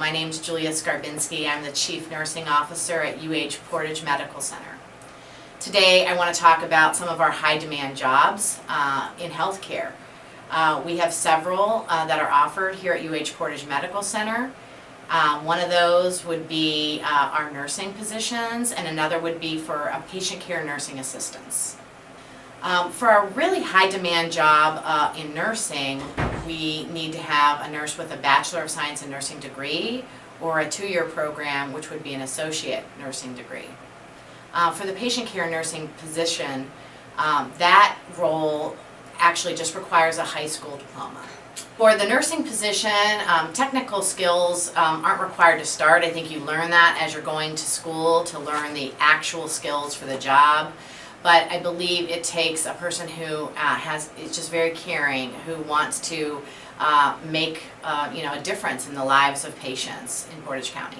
My name is Julia Skarbinski. I'm the Chief Nursing Officer at UH Portage Medical Center. Today I want to talk about some of our high demand jobs in healthcare. We have several that are offered here at UH Portage Medical Center. One of those would be our nursing positions, and another would be for patient care nursing assistants. For a really high demand job in nursing, we need to have a nurse with a Bachelor of Science in Nursing degree or a 2-year program, which would be an associate nursing degree. For the patient care nursing position, that role actually just requires a high school diploma. For the nursing position, technical skills aren't required to start. I think you learn that as you're going to school to learn the actual skills for the job. But I believe it takes a person who is just very caring, who wants to make a difference in the lives of patients in Portage County.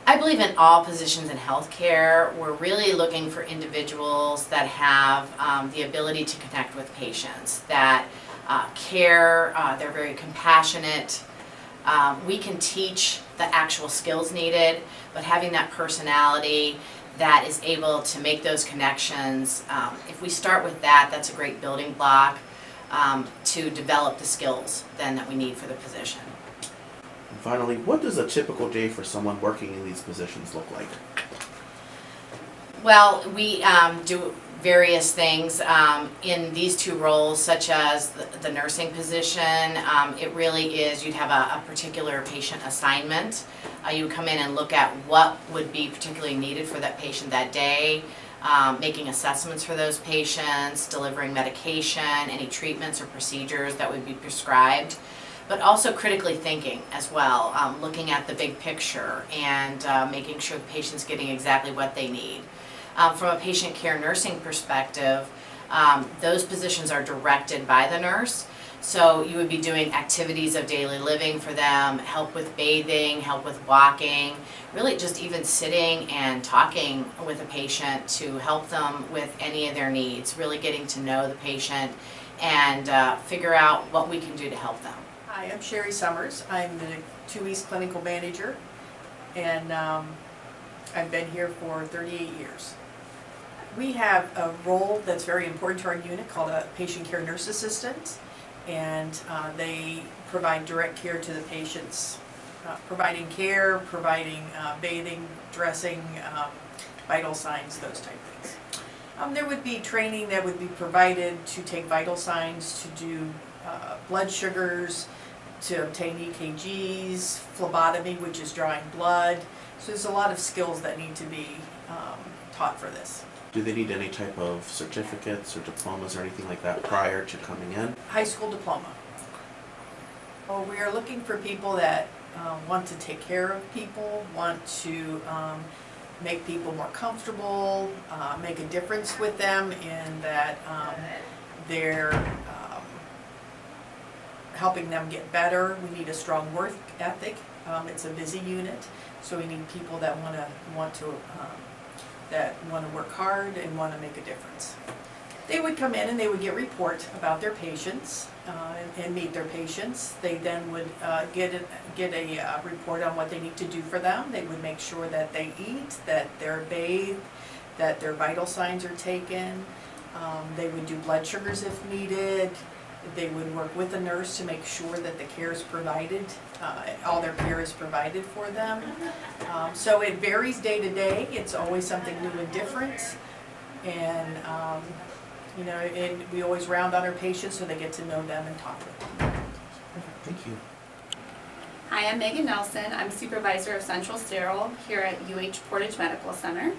I believe in all positions in healthcare, we're really looking for individuals that have the ability to connect with patients, that care, they're very compassionate. We can teach the actual skills needed, but having that personality that is able to make those connections, if we start with that, that's a great building block to develop the skills then that we need for the position. And finally, what does a typical day for someone working in these positions look like? Well, we do various things in these 2 roles, such as the nursing position. It really is, you'd have a particular patient assignment. You would come in and look at what would be particularly needed for that patient that day, making assessments for those patients, delivering medication, any treatments or procedures that would be prescribed, but also critically thinking as well, looking at the big picture and making sure the patient's getting exactly what they need. From a patient care nursing perspective, those positions are directed by the nurse. So you would be doing activities of daily living for them, help with bathing, help with walking, really just even sitting and talking with a patient to help them with any of their needs, really getting to know the patient and figure out what we can do to help them. Hi, I'm Sherry Summers. I'm the 2 East Clinical Manager, and I've been here for 38 years. We have a role that's very important to our unit called a patient care nurse assistant, and they provide direct care to the patients, providing care, providing bathing, dressing, vital signs, those type of things. There would be training that would be provided to take vital signs, to do blood sugars, to obtain EKGs, phlebotomy, which is drawing blood. So there's a lot of skills that need to be taught for this. Do they need any type of certificates or diplomas or anything like that prior to coming in? High school diploma. Well, we are looking for people that want to take care of people, want to make people more comfortable, make a difference with them in that they're helping them get better. We need a strong work ethic. It's a busy unit, so we need people that want to work hard and want to make a difference. They would come in and they would get report about their patients and meet their patients. They then would get a report on what they need to do for them. They would make sure that they eat, that they're bathed, that their vital signs are taken. They would do blood sugars if needed. They would work with a nurse to make sure that the care is provided, all their care is provided for them. So it varies day to day. It's always something new and different. And and we always round on our patients so they get to know them and talk with them. Thank you. Hi, I'm Megan Nelson. I'm Supervisor of Central Sterile here at UH Portage Medical Center.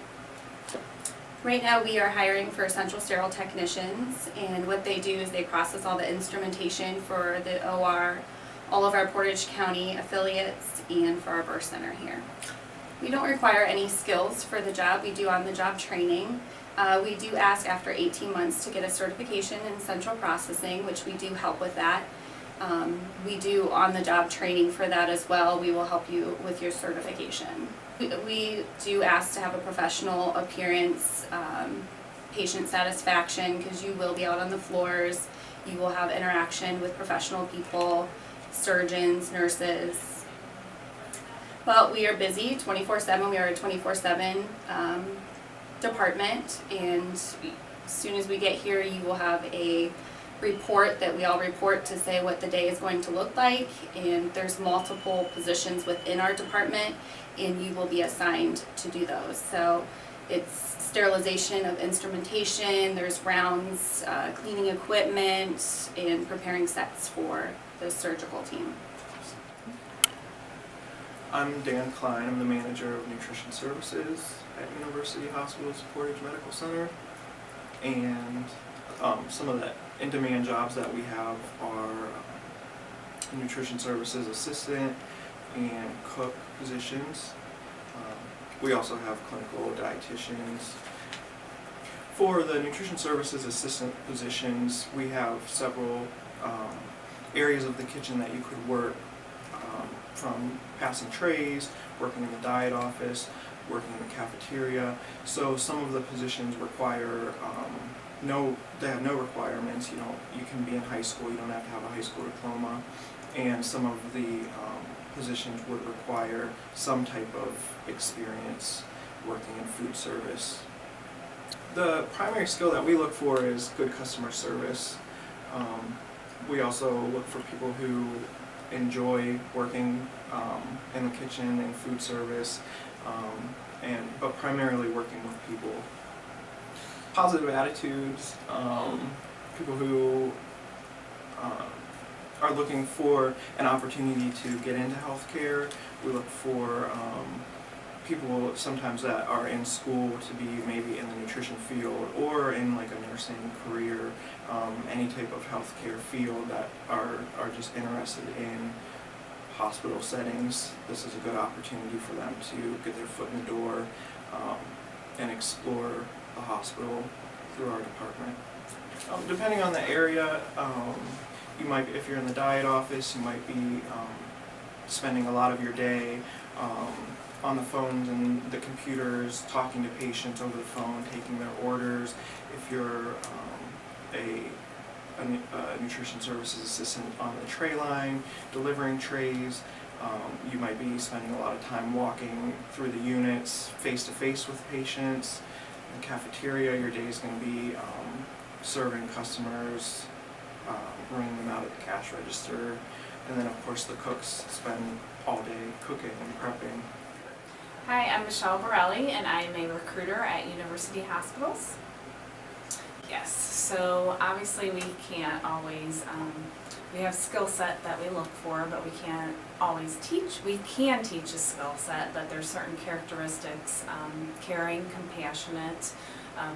Right now we are hiring for Central Sterile Technicians, and what they do is they process all the instrumentation for the OR, all of our Portage County affiliates, and for our birth center here. We don't require any skills for the job. We do on-the-job training. We do ask after 18 months to get a certification in central processing, which we do help with that. We do on-the-job training for that as well. We will help you with your certification. We do ask to have a professional appearance, patient satisfaction, because you will be out on the floors. You will have interaction with professional people, surgeons, nurses. Well, we are busy 24/7. We are a 24/7 department, and as soon as we get here, you will have a report that we all report to say what the day is going to look like, and there's multiple positions within our department, and you will be assigned to do those. So it's sterilization of instrumentation, there's rounds, cleaning equipment, and preparing sets for the surgical team. I'm Dan Klein. I'm the manager of nutrition services at University Hospital's Portage Medical Center. And some of the in-demand jobs that we have are nutrition services assistant and cook positions. We also have clinical dietitians. For the nutrition services assistant positions, we have several areas of the kitchen that you could work, from passing trays, working in the diet office, working in the cafeteria. So some of the positions require they have no requirements. You can be in high school, you don't have to have a high school diploma, and some of the positions would require some type of experience working in food service. The primary skill that we look for is good customer service. We also look for people who enjoy working in the kitchen and food service, but primarily working with people. Positive attitudes, people who are looking for an opportunity to get into healthcare. We look for people sometimes that are in school to be maybe in the nutrition field or in like a nursing career, any type of healthcare field that are just interested in hospital settings. This is a good opportunity for them to get their foot in the door and explore the hospital through our department. Depending on the area, you might, if you're in the diet office, you might be spending a lot of your day on the phones and the computers, talking to patients over the phone, taking their orders. If you're a nutrition services assistant on the tray line, delivering trays, you might be spending a lot of time walking through the units, face-to-face with patients. In the cafeteria, your day is going to be serving customers, bringing them out at the cash register, and then of course the cooks spend all day cooking and prepping. Hi, I'm Michelle Borelli, and I'm a recruiter at University Hospitals. Yes, so obviously we can't always, we have skill set that we look for, but we can't always teach. We can teach a skill set, but there's certain characteristics, caring, compassionate.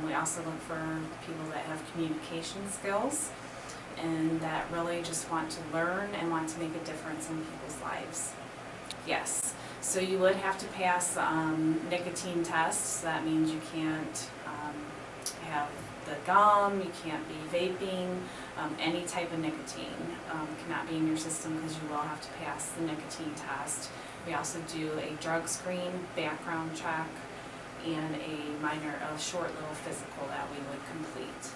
We also look for people that have communication skills and that really just want to learn and want to make a difference in people's lives. Yes. So you would have to pass nicotine tests. That means you can't have the gum, you can't be vaping, any type of nicotine cannot be in your system because you will have to pass the nicotine test. We also do a drug screen, background check, and a short little physical that we would complete.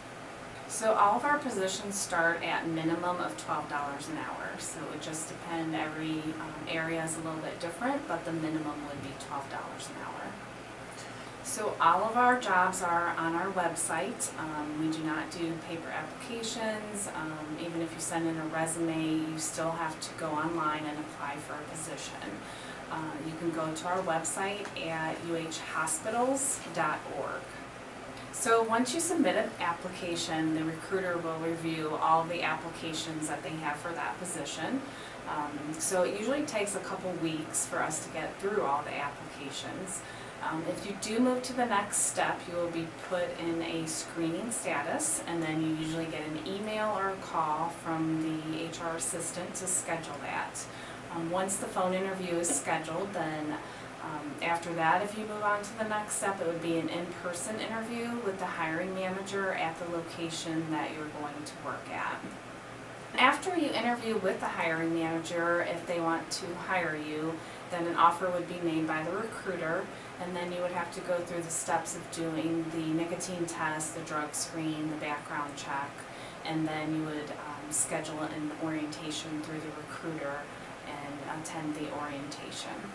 So all of our positions start at minimum of $12 an hour. So it would just depend, every area is a little bit different, but the minimum would be $12 an hour. So all of our jobs are on our website. We do not do paper applications. Even if you send in a resume, you still have to go online and apply for a position. You can go to our website at uhhospitals.org. So once you submit an application, the recruiter will review all of the applications that they have for that position. So it usually takes a couple weeks for us to get through all the applications. If you do move to the next step, you will be put in a screening status, and then you usually get an email or a call from the HR assistant to schedule that. Once the phone interview is scheduled, then after that, if you move on to the next step, it would be an in-person interview with the hiring manager at the location that you're going to work at. After you interview with the hiring manager, if they want to hire you, then an offer would be made by the recruiter, and then you would have to go through the steps of doing the nicotine test, the drug screen, the background check, and then you would schedule an orientation through the recruiter and attend the orientation.